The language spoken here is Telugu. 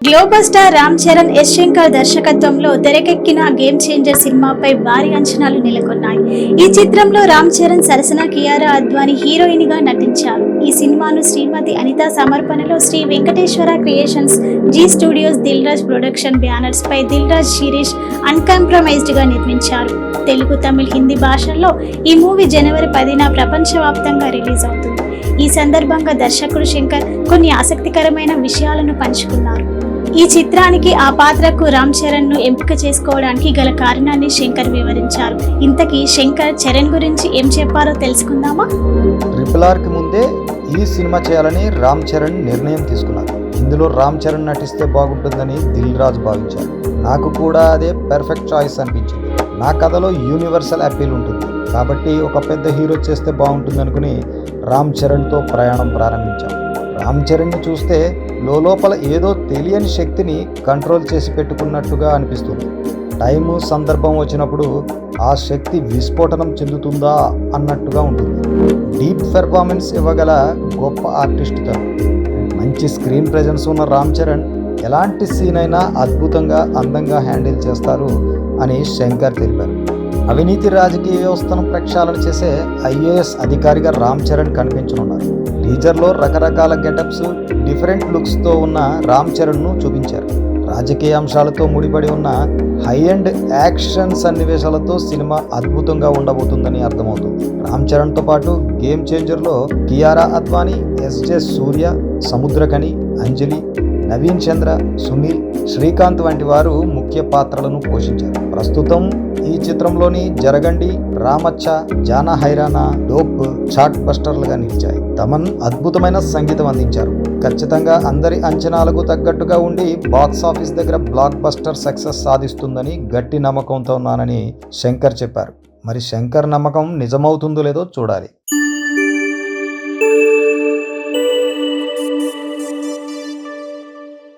Global star Ram Charan, S Shankar దర్శకత్వంలో తెరకెక్కిన గేమ్ చేంజర్ సినిమాపై భారీ అంచనాలు నెలకొన్నాయి. ఈ చిత్రంలో రామ్ చరణ్ సరసన కియారా అద్వానీ హీరోయిన్ గా నటించారు. ఈ సినిమాను శ్రీమతి అనిత సమర్పణలో Sri Venkateswara creations, Zee studios, Dil Raj production banners పై దిల్ రాజ్ శిరీష్ అన్కాంప్రమైజ్డ్ గా నిర్మించారు. తెలుగు, తమిళ్, హిందీ భాషల్లో ఈ మూవీ జనవరి 10న ప్రపంచవ్యాప్తంగా రిలీజ్ అవుతుంది. ఈ సందర్భంగా దర్శకుడు శంకర్ కొన్ని ఆసక్తికరమైన విషయాలను పంచుకున్నారు. ఈ చిత్రానికి ఆ పాత్రకు రామ్ చరణ్ ను ఎంపిక చేసుకోవడానికి గల కారణాన్ని శంకర్ వివరించారు. ఇంతకీ శంకర్ చరణ్ గురించి ఏం చెప్పారో తెలుసుకుందామా? RRR కి ముందే ఈ సినిమా చేయాలని రామ్ చరణ్ నిర్ణయం తీసుకున్నారు. ఇందులో రామ్ చరణ్ నటిస్తే బాగుంటుందని దిల్ రాజు భావించారు. నాకు కూడా అదే పర్ఫెక్ట్ చాయిస్ అనిపించింది. నా కథలో యూనివర్సల్ అపీల్ ఉంటుంది కాబట్టి ఒక పెద్ద హీరో చేస్తే బాగుంటుంది అనుకుని రామ్ చరణ్తో ప్రయాణం ప్రారంభించాం. రామ్ చరణ్ని చూస్తే లోపల ఏదో తెలియని శక్తిని కంట్రోల్ చేసి పెట్టుకున్నట్టుగా అనిపిస్తుంది. టైము, సందర్భం వచ్చినప్పుడు ఆ శక్తి విస్ఫోటనం చెందుతుందా అన్నట్టుగా ఉంటుంది. డీప్ పెర్ఫార్మెన్స్ ఇవ్వగల గొప్ప ఆర్టిస్ట్ తను. మంచి స్క్రీన్ ప్రెజెన్స్ ఉన్న రామ్ చరణ్ ఎలాంటి సీన్ అయినా అద్భుతంగా, అందంగా హ్యాండిల్ చేస్తారు అని శంకర్ తెలిపారు. అవినీతి రాజకీయ వ్యవస్థను ప్రక్షాళన చేసే IAS అధికారిగా రామ్ చరణ్ కనిపించనున్నారు. టీజర్లో రకరకాల గెటప్స్, డిఫరెంట్ లుక్స్తో ఉన్న రామ్ చరణ్ను చూపించారు. రాజకీయ అంశాలతో ముడిపడి ఉన్న హై అండ్ యాక్షన్ సన్నివేశాలతో సినిమా అద్భుతంగా ఉండబోతుందని అర్థమవుతుంది. రామ్ చరణ్తో పాటు గేమ్ చేంజర్లో కియారా అద్వానీ, SJ సూర్య, సముద్రకని, అంజలి, నవీన్ చంద్ర, సునీల్, శ్రీకాంత్ వంటి వారు ముఖ్య పాత్రలను పోషించారు. ప్రస్తుతం ఈ చిత్రంలోని జరగండి, రామచ్చ, జానా హైరానా, డోప్ చాట్ బస్టర్లుగా నిలిచాయి. తమన్ అద్భుతమైన సంగీతం అందించారు. ఖచ్చితంగా అందరి అంచనాలకు తగ్గట్టుగా ఉండి బాక్స్ ఆఫీస్ దగ్గర బ్లాక్ బస్టర్ సక్సెస్ సాధిస్తుందని గట్టి నమ్మకంతో ఉన్నానని శంకర్ చెప్పారు. మరి శంకర్ నమ్మకం నిజమవుతుందో లేదో చూడాలి.